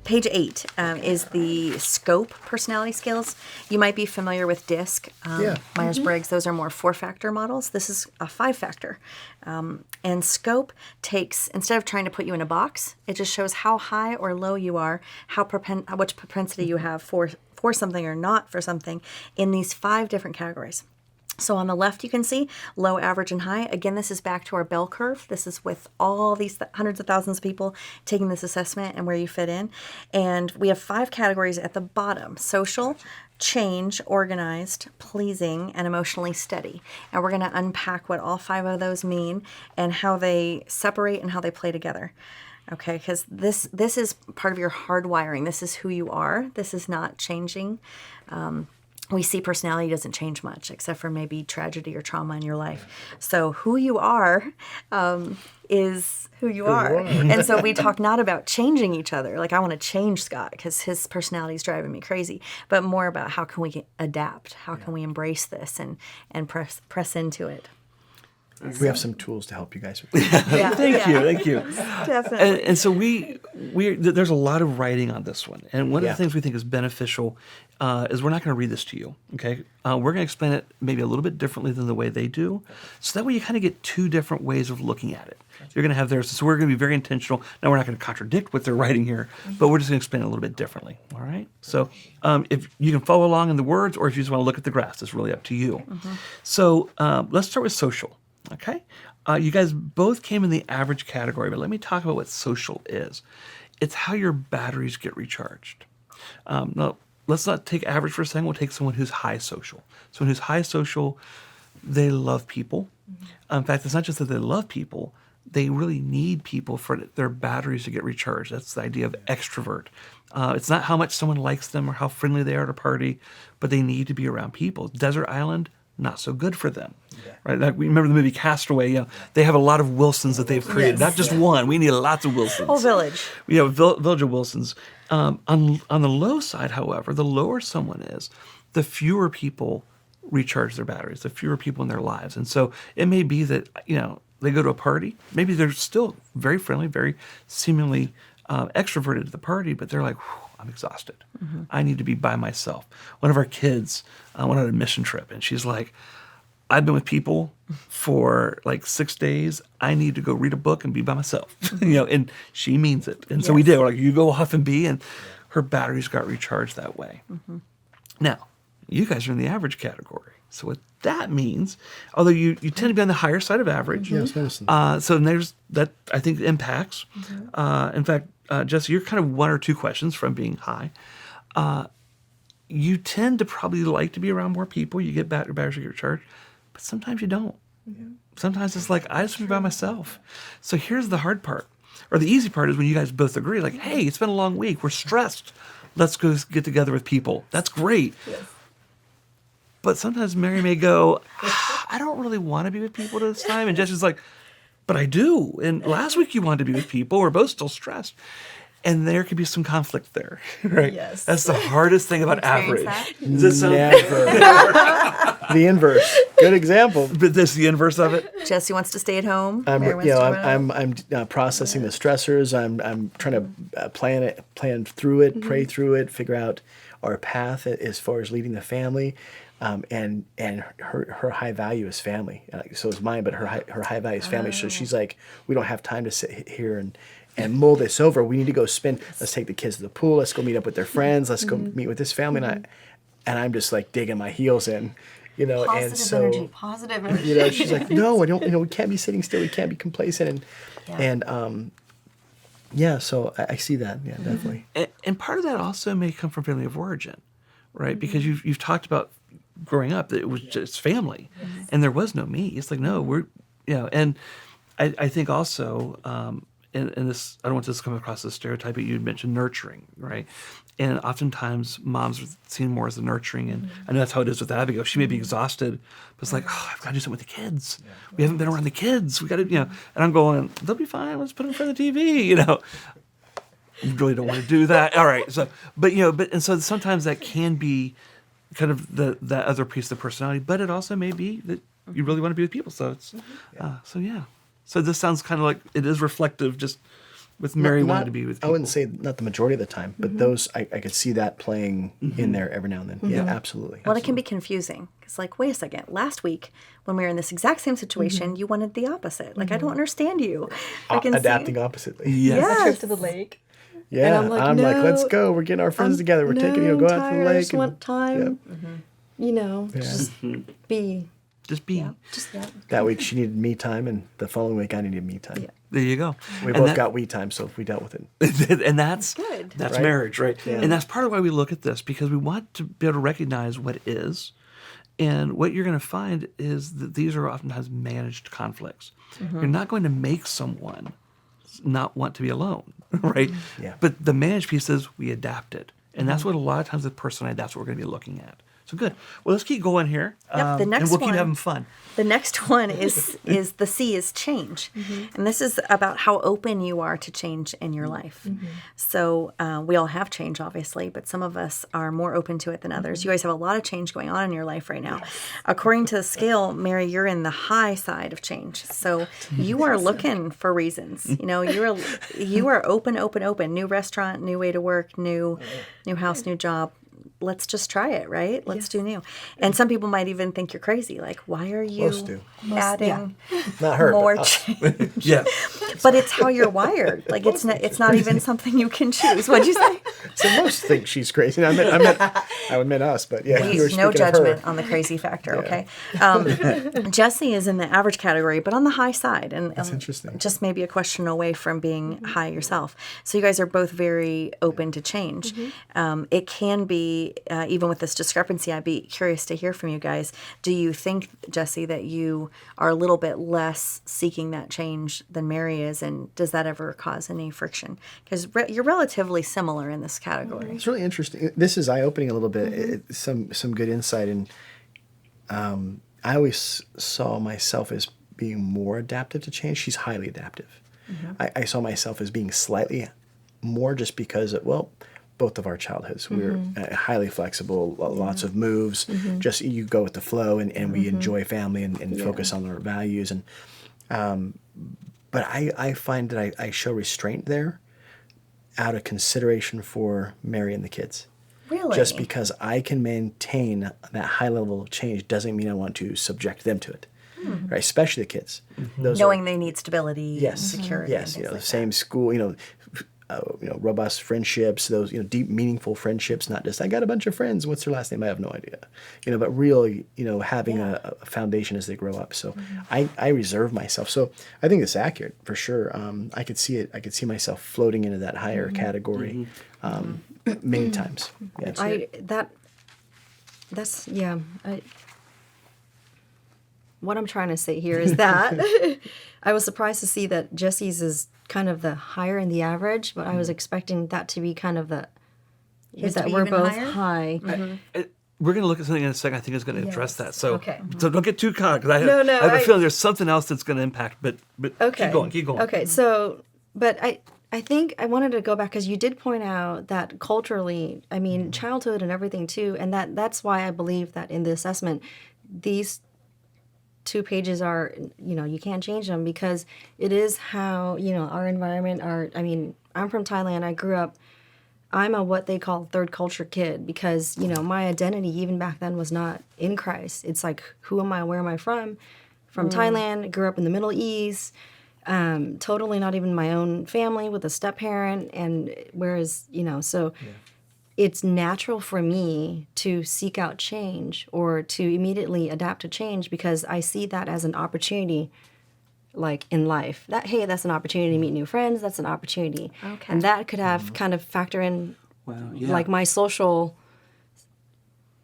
Page 8 is the scope personality scales. You might be familiar with DISC, Myers-Briggs. Those are more 4-factor models. This is a 5-factor. And scope takes, instead of trying to put you in a box, it just shows how high or low you are, how much propensity you have for something or not for something in these 5 different categories. So on the left, you can see low, average, and high. Again, this is back to our bell curve. This is with all these hundreds of thousands of people taking this assessment and where you fit in. And we have 5 categories at the bottom: social, change, organized, pleasing, and emotionally steady. And we're going to unpack what all 5 of those mean and how they separate and how they play together. Okay, because this is part of your hardwiring. This is who you are. This is not changing. We see personality doesn't change much except for maybe tragedy or trauma in your life. So who you are is who you are. And so we talk not about changing each other. Like, I want to change Scott because his personality is driving me crazy, but more about how can we adapt? How can we embrace this and press into it? We have some tools to help you guys. Thank you. Definitely. And so there's a lot of writing on this one. And one of the things we think is beneficial is we're not going to read this to you, okay? We're going to explain it maybe a little bit differently than the way they do. So that way you kind of get 2 different ways of looking at it. You're going to have theirs. So we're going to be very intentional. Now, we're not going to contradict what they're writing here, but we're just going to explain it a little bit differently, all right? So if you can follow along in the words, or if you just want to look at the graphs, it's really up to you. So let's start with social. Okay, you guys both came in the average category, but let me talk about what social is. It's how your batteries get recharged. Now, let's not take average for a second. We'll take someone who's high social. Someone who's high social, they love people. In fact, it's not just that they love people. They really need people for their batteries to get recharged. That's the idea of extrovert. It's not how much someone likes them or how friendly they are at a party, but they need to be around people. Desert island, not so good for them, right? Like, we remember the movie Castaway. They have a lot of Wilsons that they've created, not just one. We need lots of Wilsons. Whole village. We have a village of Wilsons. On the low side, however, the lower someone is, the fewer people recharge their batteries, the fewer people in their lives. And so it may be that, they go to a party. Maybe they're still very friendly, very seemingly extroverted at the party, but they're like, I'm exhausted. I need to be by myself. One of our kids went on a mission trip, and she's like, I've been with people for like 6 days. I need to go read a book and be by myself. And she means it. And so we did. We're like, you go off and be, and her batteries got recharged that way. Now, you guys are in the average category. So what that means, although you tend to be on the higher side of average, so there's that, I think, impacts. In fact, Jesse, you're kind of 1 or 2 questions from being high. You tend to probably like to be around more people. You get batteries get recharged, but sometimes you don't. Sometimes it's like, I just want to be by myself. So here's the hard part, or the easy part is when you guys both agree, like, hey, it's been a long week. We're stressed. Let's go get together with people. That's great. But sometimes Mary may go, I don't really want to be with people this time. And Jesse's like, but I do. And last week you wanted to be with people. We're both still stressed. And there could be some conflict there, right? Yes. That's the hardest thing about average. Never. The inverse. Good example. But this is the inverse of it. Jesse wants to stay at home. I'm processing the stressors. I'm trying to plan through it, pray through it, figure out our path as far as leading the family. And her high value is family. So is mine, but her high value is family. So she's like, we don't have time to sit here and mull this over. We need to go let's take the kids to the pool. Let's go meet up with their friends. Let's go meet with this family. And I'm just like digging my heels in, Positive energy. She's like, no, I don't, we can't be sitting still. We can't be complacent. So I see that. Yeah, definitely. And part of that also may come from family of origin, right? Because you've talked about growing up that it was just family, and there was no me. It's like, no, we're, and I think also, and this, I don't want this to come across as a stereotype, but you mentioned nurturing, right? And oftentimes moms are seen more as the nurturing, and I know that's how it is with Abigail. She may be exhausted, but it's like, I've got to do something with the kids. We haven't been around the kids. We got to, and I'm going, they'll be fine. Let's put them in front of the TV, You really don't want to do that. All right. So, and so sometimes that can be kind of that other piece of the personality, but it also may be that you really want to be with people. So it's, So this sounds kind of like it is reflective, just with Mary wanting to be with people. I wouldn't say not the majority of the time, but those I could see that playing in there every now and then. Yeah, absolutely. Well, it can be confusing. It's like, wait a second. Last week, when we were in this exact same situation, you wanted the opposite. Like, I don't understand you. I can Adapting oppositely. Yes. A trip to the lake. Yeah, And I'm like, no, let's go. We're getting our friends together. We're taking, go out to the I lake. just want time. Just be. Just be. Just That week she needed me time, and the following week I needed me time. Yeah. There you go. We both got we time, so we dealt with it. And that's Good. That's Right? marriage, right? Yeah. And that's part of why we look at this, because we want to be able to recognize what is. And what you're going to find is that these are oftentimes managed conflicts. You're not going to make someone not want to be alone, right? Yeah. But the managed piece is we adapt it. And that's what a lot of times with personality, that's what we're going to be looking at. So good. Well, let's keep going here. Yep, the next and we'll one. keep having fun. The next one is the C is change. And this is about how open you are to change in your life. So we all have change, obviously, but some of us are more open to it than others. You guys have a lot of change going on in your life right now. According to the scale, Mary, you're in the high side of change. So you are looking for reasons. You are open. New restaurant, new way to work, new house, new job. Let's just try it, right? Let's do new. And some people might even think you're crazy. Like, why are you Most do. adding Not her, more but us. change? Yeah. But it's how you're wired. Like, it's not even something you can choose. What'd you say? So most think she's crazy. I meant us, but yeah, you were No speaking of her. judgment on the crazy factor, okay? Jesse is in the average category, but on the high side. And That's interesting. Just maybe a question away from being high yourself. So you guys are both very open to change. It can be, even with this discrepancy, I'd be curious to hear from you guys. Do you think, Jesse, that you are a little bit less seeking that change than Mary is? And does that ever cause any friction? Because you're relatively similar in this category. It's really interesting. This is eye-opening a little bit. Some good insight, and I always saw myself as being more adaptive to change. She's highly adaptive. I saw myself as being slightly more just because of, both of our childhoods. We were highly flexible, lots of moves. Just you go with the flow, and we enjoy family and focus on our values. And but I find that I show restraint there out of consideration for Mary and the kids. Really? Just because I can maintain that high level of change doesn't mean I want to subject them to it, right? Especially the kids. Those Knowing they need stability yes, and security. yes, and things like same school, robust friendships, those deep, meaningful friendships. Not just I got a bunch of friends. What's their last name? I have no idea. But really, having a foundation as they grow up. So I reserve myself. So I think it's accurate for sure. I could see it. I could see myself floating into that higher category many times. Yeah. What I'm trying to say here is that I was surprised to see that Jesse's is kind of the higher in the average, but I was expecting that to be kind of the His to that be we're even both higher? high. We're going to look at something in a second I think is going to address that. So, Okay. so don't get too caught, because I have a feeling there's something else that's going to impact, but Okay. keep going. Okay, so, but I think I wanted to go back because you did point out that culturally, I mean, childhood and everything too, and that's why I believe that in the assessment, these 2 pages are, you can't change them because it is how, our environment, I'm from Thailand. I grew up, I'm a what they call third culture kid because, my identity even back then was not in Christ. It's like, who am I? Where am I from? From Thailand, grew up in the Middle East, totally not even my own family with a step parent. And whereas, it's natural for me to seek out change or to immediately adapt to change because I see that as an opportunity, like in life. That's an opportunity to meet new friends. That's an opportunity. Okay. And that could have kind of factor in like my social.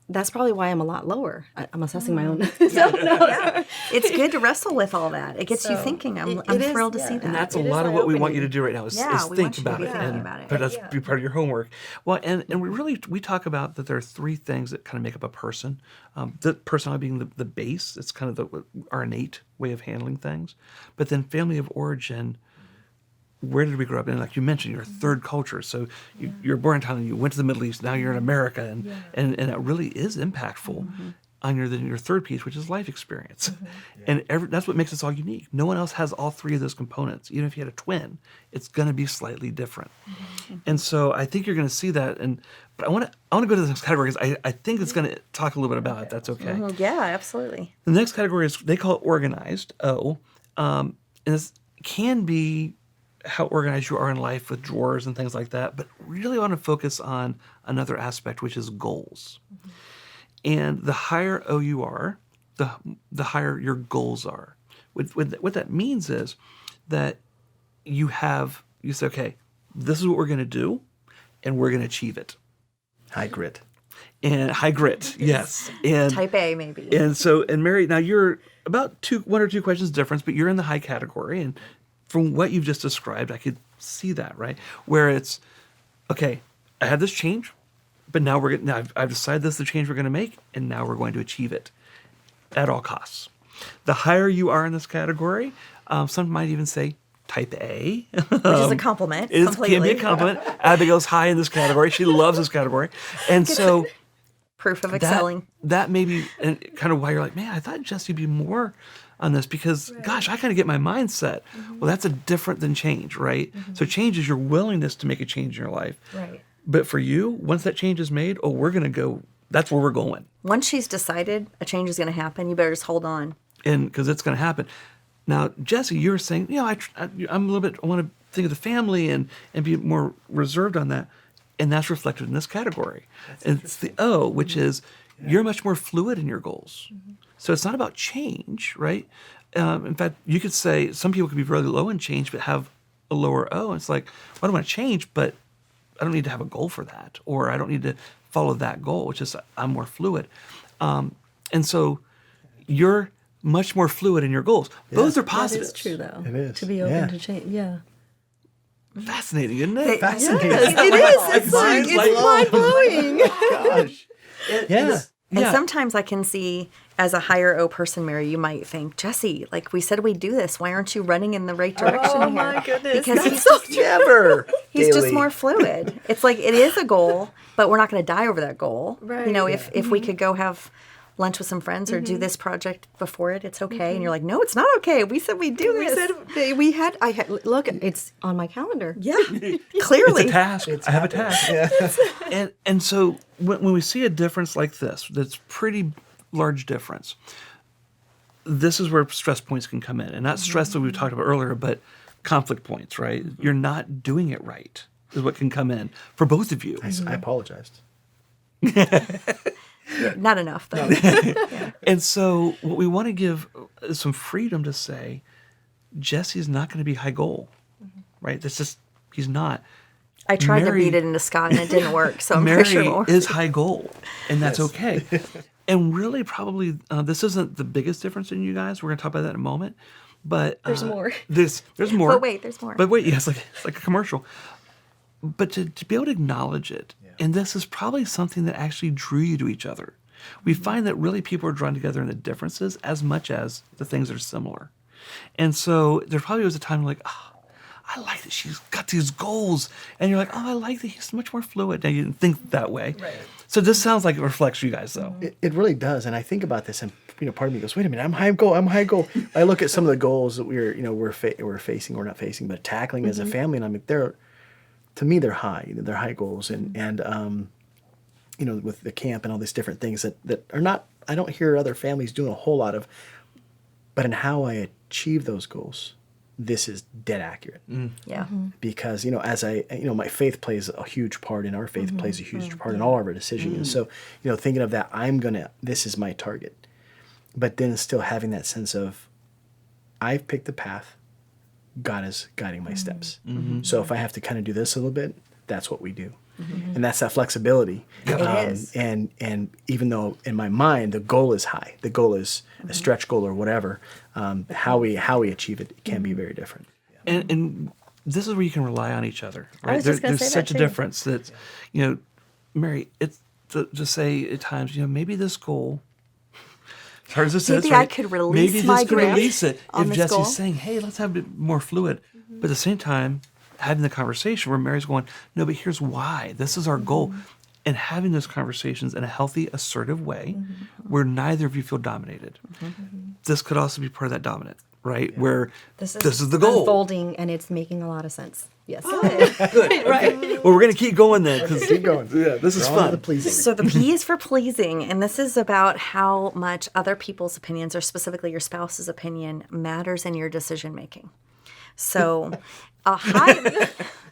That's probably why I'm a lot lower. I'm assessing my own. It's good to wrestle with all that. It gets you thinking. I'm thrilled to see that. And that's a It is lot of what we want eye-opening. you to do right now is Yeah, we think want you to about be it thinking and about it. but that's be part of your homework. Well, and we talk about that there are 3 things that kind of make up a person. The personality being the base. It's kind of our innate way of handling things. But then family of origin. Where did we grow up? And like you mentioned, you're a third culture. So you're born in Thailand, you went to the Middle East, now you're in America, and it really is impactful. than your third piece, which is life experience. And that's what makes us all unique. No one else has all three of those components. Even if you had a twin, it's going to be slightly different. And so I think you're going to see that. But I want to go to the next category because I think it's going to talk a little bit about it. That's okay. Yeah, absolutely. The next category is, they call it organized, O. And this can be how organized you are in life with drawers and things like that. But really want to focus on another aspect, which is goals. And the higher O you are, the higher your goals are. What that means is that you say, okay, this is what we're going to do, and we're going to achieve it. High grit. And high grit, yes. And Type A, maybe. And Mary, now you're about one or two questions difference, but you're in the high category. And from what you've just described, I could see that, right? Where it's, okay, I have this change, but now I've decided this is the change we're going to make, and now we're going to achieve it at all costs. The higher you are in this category, some might even say type A. Which is a compliment. It can be a compliment. Abigail's high in this category. She loves this category. And so proof of excelling. That may be kind of why you're like, man, I thought Jesse'd be more on this because, gosh, I kind of get my mindset. Well, that's a different than change, right? So change is your willingness to make a change in your life. Right. But for you, once that change is made, we're going to go, that's where we're going. Once she's decided a change is going to happen, you better just hold on. And because it's going to happen. Now, Jesse, you were saying, I'm a little bit, I want to think of the family and be more reserved on that. And that's reflected in this category. And it's the O, which is you're much more fluid in your goals. So it's not about change, right? In fact, you could say some people could be really low in change but have a lower O. And it's like, well, I don't want to change, but I don't need to have a goal for that. Or I don't need to follow that goal, which is I'm more fluid. And so you're much more fluid in your goals. Those are positives. That is true, though. It is. To be open to change. Yeah. Fascinating, isn't it? Fascinating. Yes, it is. It's mind-blowing. Gosh. And sometimes I can see, as a higher O person, Mary, you might think, Jesse, like we said we'd do this. Why aren't you running in the right direction here? Oh, my goodness. Because He's just more fluid. It's like it is a goal, but we're not going to die over that goal. Right. You know, if we could go have lunch with some friends or do this project before it's okay. And you're like, no, it's not okay. We said we'd do this. I had, look, it's on my calendar. Yeah, clearly. It's a task. I have a task. Yeah. And so when we see a difference like this, that's pretty large difference, this is where stress points can come in. And not stress that we talked about earlier, but conflict points, right? You're not doing it right is what can come in for both of you. I apologized. Yeah, not enough, though. And so what we want to give is some freedom to say, Jesse's not going to be high goal, right? That's just, he's not. I tried to beat it into Scott, and it didn't work, so I'm Mary pretty sure is high goal, and that's okay. And really, probably, this isn't the biggest difference in you guys. We're going to talk about that in a moment. But There's more. There's more. But wait, there's more. But wait, yes, it's like a commercial. But to be able to acknowledge it, and this is probably something that actually drew you to each other. We find that really people are drawn together in the differences as much as the things that are similar. And so there probably was a time like, I like that she's got these goals. And you're like, I like that he's much more fluid. Now, you didn't think that way. Right. So this sounds like it reflects you guys, though. It really does. And I think about this, and part of me goes, wait a minute, I'm high goal. I look at some of the goals that we're facing, or not facing, but tackling as a family, and I'm like, to me, they're high. They're high goals, and with the camp and all these different things that are not, I don't hear other families doing a whole lot of, but in how I achieve those goals, this is dead accurate. Yeah. Because, as my faith plays a huge part, and our faith plays a huge part in all of our decisions. And so, thinking of that, this is my target, but then still having that sense of, I've picked the path, God is guiding my steps. So if I have to kind of do this a little bit, that's what we do. And that's that flexibility. It is. And even though in my mind the goal is high, the goal is a stretch goal or whatever, how we achieve it can be very different. And this is where you can rely on each other. Right? I was just gonna say there's that such a too. difference that, Mary, it's to say at times, maybe this goal. As hard as it says, Maybe I could release maybe my this could grip release it on if this Jesse's goal. saying, "Hey, let's have it more fluid," but at the same time, having the conversation where Mary's going, "No, but here's why. This is our goal." and having those conversations in a healthy, assertive way where neither of you feel dominated. This could also be part of that dominant, right? Where this is the goal. Unfolding, and it's making a lot of sense. Yes. Good. Right. Well, we're going to keep going then. Keep going. Yeah, this is fun. The pleasing. So the P is for pleasing, and this is about how much other people's opinions, or specifically your spouse's opinion, matters in your decision making. So a high...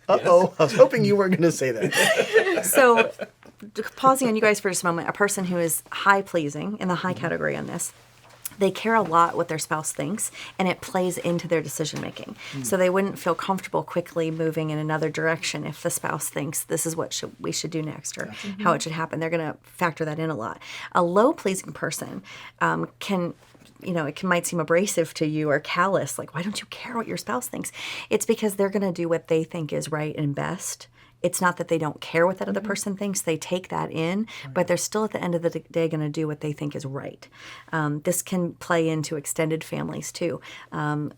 Uh-oh, I was hoping you weren't going to say that. So pausing on you guys for just a moment, a person who is high pleasing, in the high category on this, they care a lot what their spouse thinks, and it plays into their decision making. So they wouldn't feel comfortable quickly moving in another direction if the spouse thinks this is what we should do next, or how it should happen. They're going to factor that in a lot. A low pleasing person can, might seem abrasive to you or callous, like, why don't you care what your spouse thinks? It's because they're going to do what they think is right and best. It's not that they don't care what that other person thinks. They take that in, but they're still at the end of the day going to do what they think is right. This can play into extended families too,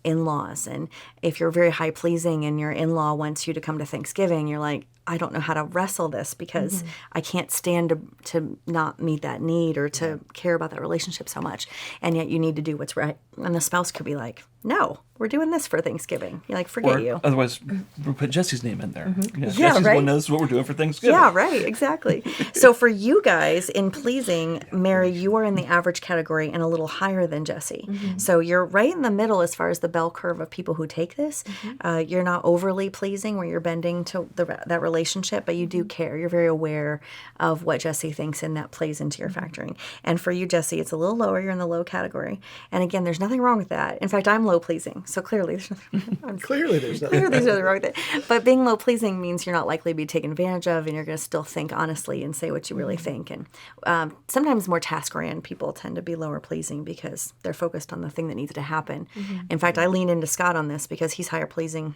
in-laws. And if you're very high pleasing and your in-law wants you to come to Thanksgiving, you're like, I don't know how to wrestle this because I can't stand to not meet that need or to care about that relationship so much. And yet you need to do what's right. And the spouse could be like, no, we're doing this for Thanksgiving. You're like, forget you. Otherwise, we'll put Jesse's name in there. Yeah, Jesse's right? one knows what we're doing for Thanksgiving. Yeah, right, exactly. So for you guys, in pleasing, Mary, you are in the average category and a little higher than Jesse. So you're right in the middle as far as the bell curve of people who take this. You're not overly pleasing where you're bending to that relationship, but you do care. You're very aware of what Jesse thinks, and that plays into your factoring. And for you, Jesse, it's a little lower. You're in the low category. And again, there's nothing wrong with that. In fact, I'm low pleasing. So clearly there's nothing. Clearly there's nothing. Clearly there's nothing wrong with it. But being low pleasing means you're not likely to be taken advantage of, and you're going to still think honestly and say what you really think. And sometimes more task-oriented people tend to be lower pleasing because they're focused on the thing that needs to happen. In fact, I lean into Scott on this because he's higher pleasing.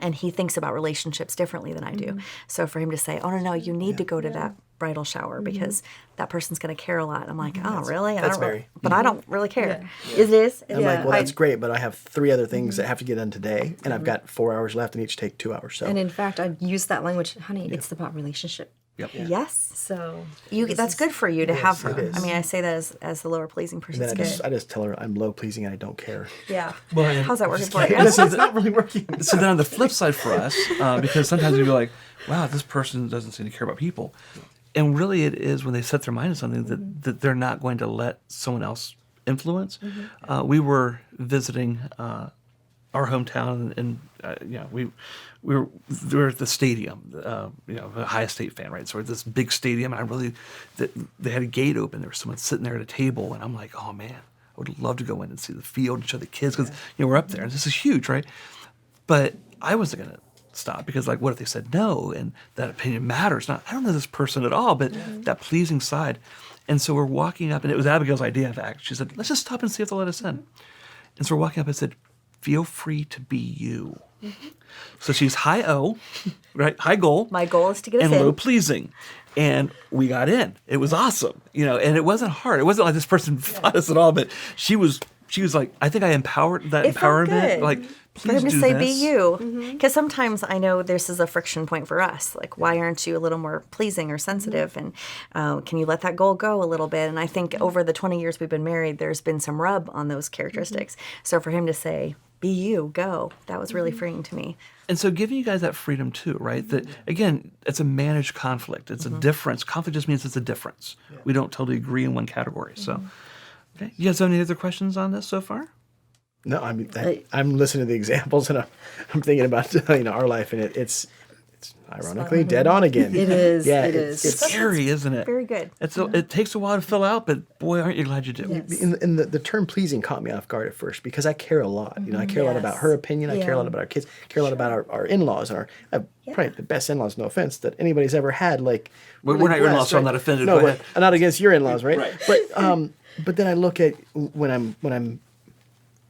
And he thinks about relationships differently than I do. So for him to say, oh, no, you need to go to that bridal shower because that person's going to care a lot. I'm like, oh, really? That's Mary. But I don't really care. It is. I'm like, well, that's great, but I have 3 other things that have to get done today, and I've got 4 hours left, and each take 2 hours. So. And in fact, I'd use that language, honey, it's about relationship. Yep. Yes. So that's good for you to have. it is. I mean, I say that as the lower pleasing person. And then I just tell her I'm low pleasing and I don't care. Yeah. Well, How's that working for you? It's not really working. So then on the flip side for us, because sometimes we'd be like, wow, this person doesn't seem to care about people. And really it is when they set their mind to something that they're not going to let someone else influence. We were visiting our hometown, and we were at the stadium, a Ohio State fan, right? So we're at this big stadium, and they had a gate open. There was someone sitting there at a table, and I'm like, oh man, I would love to go in and see the field and show the kids because we're up there, and this is huge, right? But I wasn't gonna stop because, like, what if they said no, and that opinion matters? Now, I don't know this person at all, but that pleasing side. And so we're walking up, and it was Abigail's idea, in fact. She said, let's just stop and see if they'll let us in. And so we're walking up and said, feel free to be you. So she's high O, right? High goal. My goal is to get us and in. low pleasing. And we got in. It was awesome, and it wasn't hard. It wasn't like this person fought us at all, but she was like, I think I empowered that It felt empowerment. good. Like, For him please to do say, this. be you. Because sometimes I know this is a friction point for us. Like, why aren't you a little more pleasing or sensitive? And can you let that goal go a little bit? And I think over the 20 years we've been married, there's been some rub on those characteristics. So for him to say, be you, go, that was really freeing to me. And so giving you guys that freedom too, right? That, again, it's a managed conflict. It's a difference. Conflict just means it's a difference. Yeah. We don't totally agree in one category. So, okay. You guys have any other questions on this so far? No, I'm listening to the examples, and I'm thinking about our life, and it's ironically dead on again. It is. Yeah, it is. It's scary, isn't it? Very good. It takes a while to fill out, but boy, aren't you glad you do. Yes. In the term pleasing caught me off guard at first because I care a lot. I care a lot about her opinion. I care a lot about our kids. I care a lot about our in-laws and probably the best in-laws. No offense that anybody's ever had. Like, we're not your in-laws, so I'm not offended. No, Go ahead. I'm not against your in-laws, right? Right. But then I look at when I'm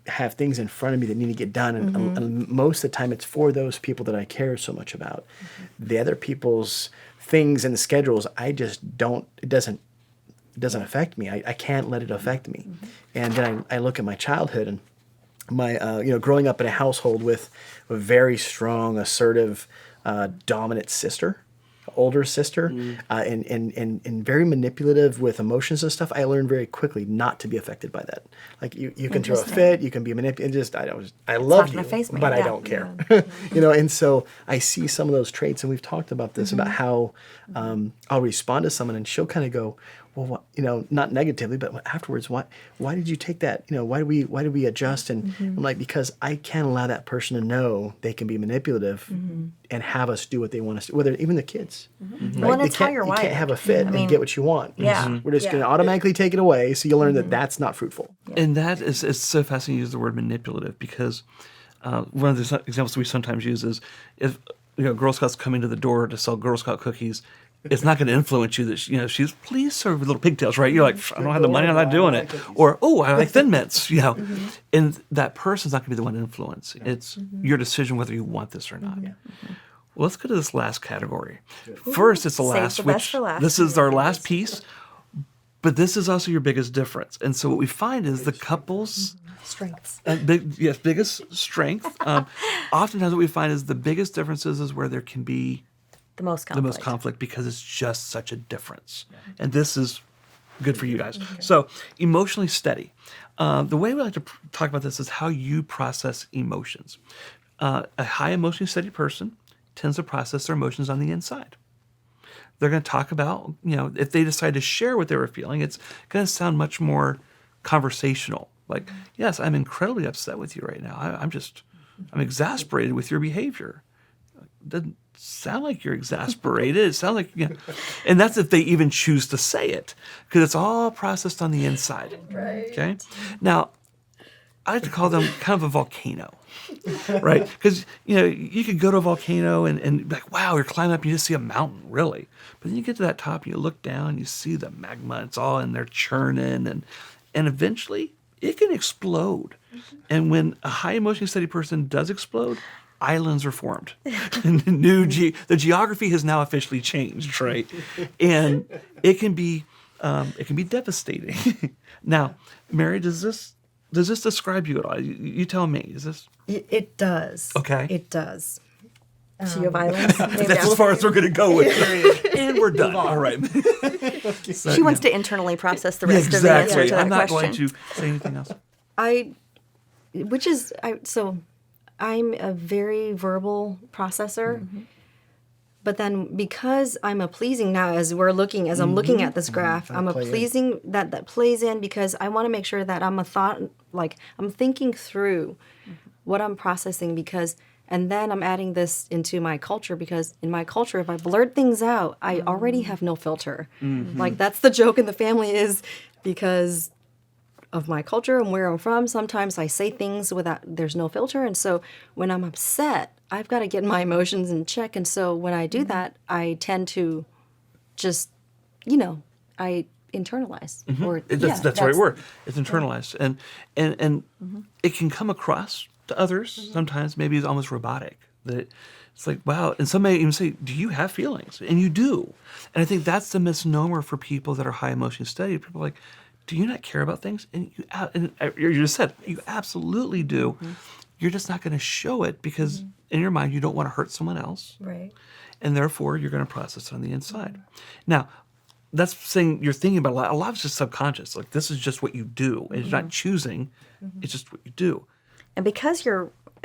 have things in front of me that need to get done, and most of the time it's for those people that I care so much about. The other people's things and schedules, I just don't. It doesn't affect me. I can't let it affect me. And then I look at my childhood and my growing up in a household with a very strong, assertive, dominant sister. older sister, and very manipulative with emotions and stuff, I learned very quickly not to be affected by that. Like you can throw a fit, you can be manipulative. I love you, but I don't care. And so I see some of those traits, and we've talked about this about how I'll respond to someone, and she'll kind of go, well, not negatively, but afterwards, why did you take that? Why do we adjust? And I'm like, because I can't allow that person to know they can be manipulative and have us do what they want us to, whether even the kids. Right? Well, and it's how you're You wired. can't have a fit and get what you want. Yeah. We're just going to automatically take it away, so you learn that that's not fruitful. And that is it's so fascinating to use the word manipulative, because one of the examples we sometimes use is if Girl Scouts coming to the door to sell Girl Scout cookies. It's not going to influence you that she's, please serve with little pigtails, right? You're like, I don't have the money, I'm not doing it. Or, I like Thin Mints, And that person's not going to be the one to influence. It's your decision whether you want this or not. Well, let's go to this last category. First, it's the last, the best for last. This is our last piece, but this is also your biggest difference. And so what we find is the couples... Strengths. Biggest strength. Oftentimes what we find is the biggest differences is where there can be the most conflict because it's just such a difference. And this is good for you guys. So emotionally steady. The way we like to talk about this is how you process emotions. A high emotionally steady person tends to process their emotions on the inside. They're going to talk about, if they decide to share what they were feeling, it's going to sound much more conversational. Like, yes, I'm incredibly upset with you right now. I'm exasperated with your behavior. Doesn't sound like you're exasperated. It sounds like, and that's if they even choose to say it, because it's all processed on the inside. Right. Okay. Now, I like to call them kind of a volcano, right? Because you could go to a volcano and be like, wow, you're climbing up, you just see a mountain, really. But then you get to that top, you look down, you see the magma. It's all in there churning, and eventually it can explode. And when a high emotionally steady person does explode, islands are formed. And the geography has now officially changed, right? And it can be devastating. Now, Mary, does this describe you at all? You tell me. Is this? It does. Okay. It does. So you have islands? That's as far as we're going to go with it. And we're done. All right. So, she wants to internally process the rest of the answer to that I'm not question. going to say anything else. I'm a very verbal processor, but then because I'm a pleasing now, as I'm looking at this graph, I'm a pleasing that plays in because I want to make sure that I'm thinking through what I'm processing and then I'm adding this into my culture because in my culture, if I blurt things out, I already have no filter. Like that's the joke in the family is because of my culture and where I'm from, sometimes I say things there's no filter. And so when I'm upset, I've got to get my emotions in check. And so when I do that, I tend to just, I internalize. That's the right word. It's internalized. And it can come across to others sometimes, maybe it's almost robotic. That it's like, wow. And some may even say, do you have feelings? And you do. And I think that's the misnomer for people that are high emotionally steady. People are like, do you not care about things? And you just said, you absolutely do. You're just not going to show it because in your mind, you don't want to hurt someone else. Right. And therefore, you're going to process it on the inside. Now, that's saying you're thinking about a lot. A lot of it's just subconscious. Like, this is just what you do. And you're not choosing. It's just what you do. And because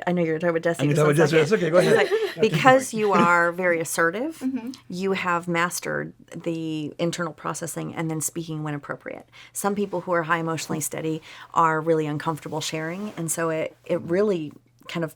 I know you're talking about Jesse. It's okay, go ahead. Because you are very assertive, you have mastered the internal processing and then speaking when appropriate. Some people who are high emotionally steady are really uncomfortable sharing, and so it really kind of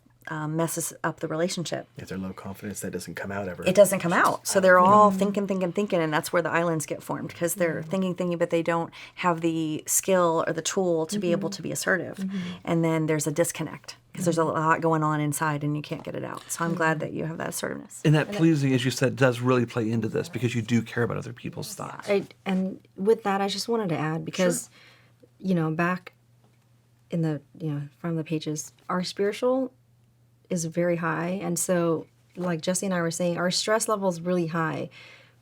messes up the relationship. If they're low confidence, that doesn't come out ever. It doesn't come out. So they're all thinking, and that's where the islands get formed because they're thinking, but they don't have the skill or the tool to be able to be assertive. And then there's a disconnect because there's a lot going on inside and you can't get it out. So I'm glad that you have that assertiveness. And that pleasing, as you said, does really play into this because you do care about other people's thoughts. And with that, I just wanted to add because, back in the, from the pages, our spiritual is very high. And so, like Jesse and I were saying, our stress level is really high.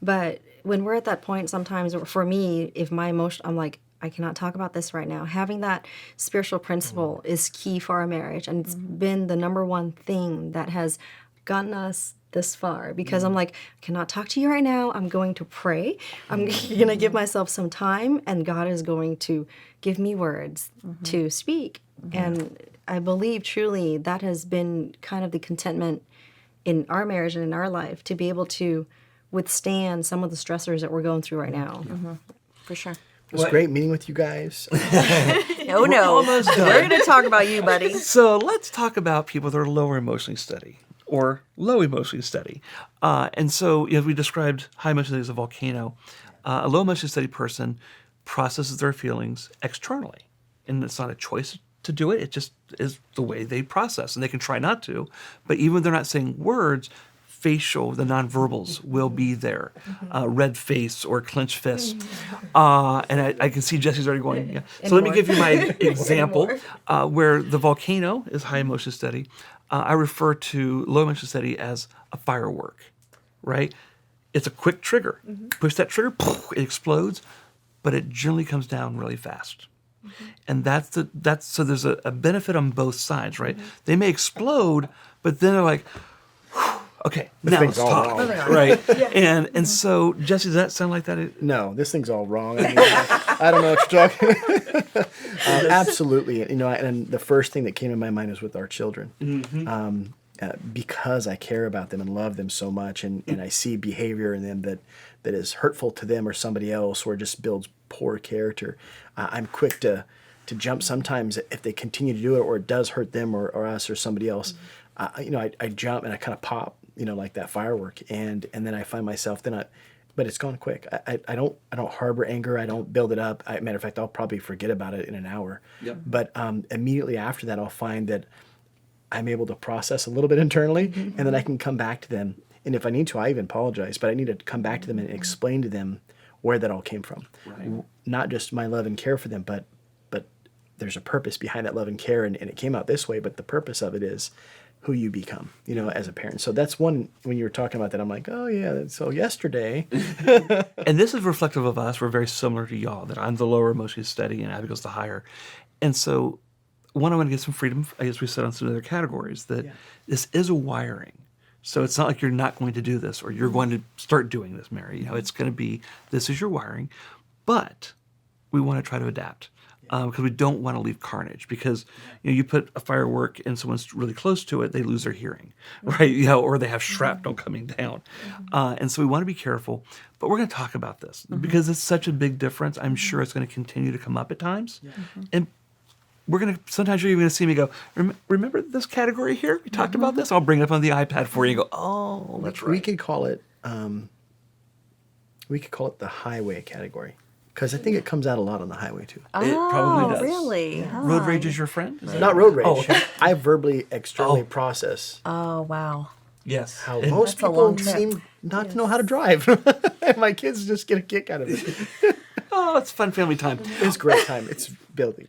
But when we're at that point, sometimes for me, if my emotion, I'm like, I cannot talk about this right now. Having that spiritual principle is key for our marriage. And it's been the number one thing that has gotten us this far, because I'm like, I cannot talk to you right now. I'm going to pray. I'm going to give myself some time, and God is going to give me words to speak. And I believe truly that has been kind of the contentment in our marriage and in our life, to be able to withstand some of the stressors that we're going through right now. For sure. It was great meeting with you guys. Oh, no. We're going to talk about you, buddy. So let's talk about people that are lower emotionally steady or low emotionally steady. And so, as we described high emotionally as a volcano, a low emotionally steady person processes their feelings externally. And it's not a choice to do it. It just is the way they process. And they can try not to. But even when they're not saying words, facial, the nonverbals will be there. Red face or clenched fist. And I can see Jesse's already going, yeah. So let me give you my example where the volcano is high emotion steady. I refer to low emotion steady as a firework, right? It's a quick trigger. Push that trigger, it explodes, but it generally comes down really fast. And so there's a benefit on both sides, right? They may explode, but then they're like, okay, now let's talk, right? And so, Jesse, does that sound like that? No, this thing's all wrong. I mean, I don't know what you're talking. Absolutely, and the first thing that came to my mind was with our children, because I care about them and love them so much, and I see behavior in them that is hurtful to them or somebody else, or just builds poor character. I'm quick to jump sometimes if they continue to do it, or it does hurt them or us or somebody else. I jump and I kind of pop, like that firework, and then I find myself but it's gone quick. I don't harbor anger. I don't build it up. Matter of fact, I'll probably forget about it in an hour. Yep. But immediately after that, I'll find that I'm able to process a little bit internally, and then I can come back to them. And if I need to, I even apologize, but I need to come back to them and explain to them where that all came from. Right. Not just my love and care for them, but there's a purpose behind that love and care, and it came out this way, but the purpose of it is who you become, as a parent. So that's one, when you were talking about that, I'm like, oh yeah, so yesterday. And this is reflective of us. We're very similar to y'all, that I'm the lower emotionally steady and Abigail's the higher. And so I want to get some freedom, I guess we said on some other categories, that this is a wiring. So it's not like you're not going to do this or you're going to start doing this, Mary. It's going to be, this is your wiring. But we want to try to adapt. Because we don't want to leave carnage. Because you put a firework and someone's really close to it, they lose their hearing, right? Or they have shrapnel coming down, and so we want to be careful. But we're going to talk about this because it's such a big difference. I'm sure it's going to continue to come up at times, and we're going to. Sometimes you're even going to see me go, remember this category here? We talked about this. I'll bring it up on the iPad for you. And go, oh, that's right. We could call it. We could call it the highway category. Because I think it comes out a lot on the highway, too. It probably does. Really? Yeah. Road rage is your friend? Not road rage. Oh, okay. I verbally, externally process. Oh, wow. Yes. How most people seem not to know how to drive. And my kids just get a kick out of it. Oh, it's fun family time. It's great time. It's building.